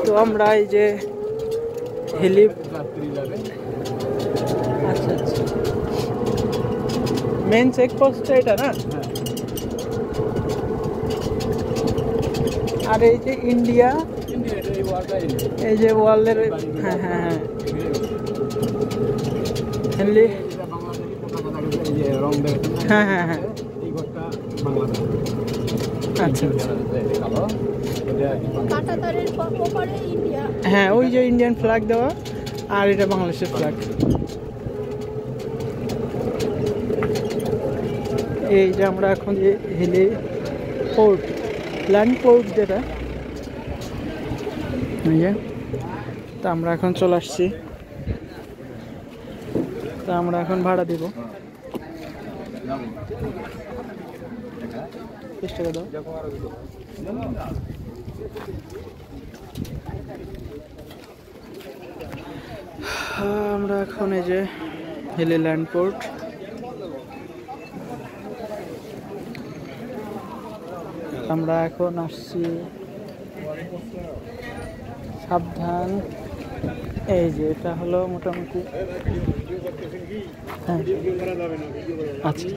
তো আমরা এই যে হেলি, আচ্ছা আচ্ছা, মেন চেকপোস্টটা এটা না? আর এই যে ইন্ডিয়া, এই যে ওয়ার্ল্ডের, হ্যাঁ হ্যাঁ হ্যাঁ, হেলি, হ্যাঁ হ্যাঁ হ্যাঁ, আচ্ছা হ্যাঁ, ওই যে ইন্ডিয়ান ফ্ল্যাগ দেওয়া, আর এটা বাংলাদেশের ফ্ল্যাগ। এই যে আমরা এখন যে হেলি পোর্ট, ল্যান্ড পোর্ট যেটা, এই যে, তা আমরা এখন চলে আসছি। তা আমরা এখন ভাড়া দিব 20 টাকা দাও। আমরা এখন এই যে হেলি ল্যান্ড পোর্ট, আমরা এখন আসছি, সাবধান। এই যে এটা হলো মোটামুটি, হ্যাঁ আচ্ছা।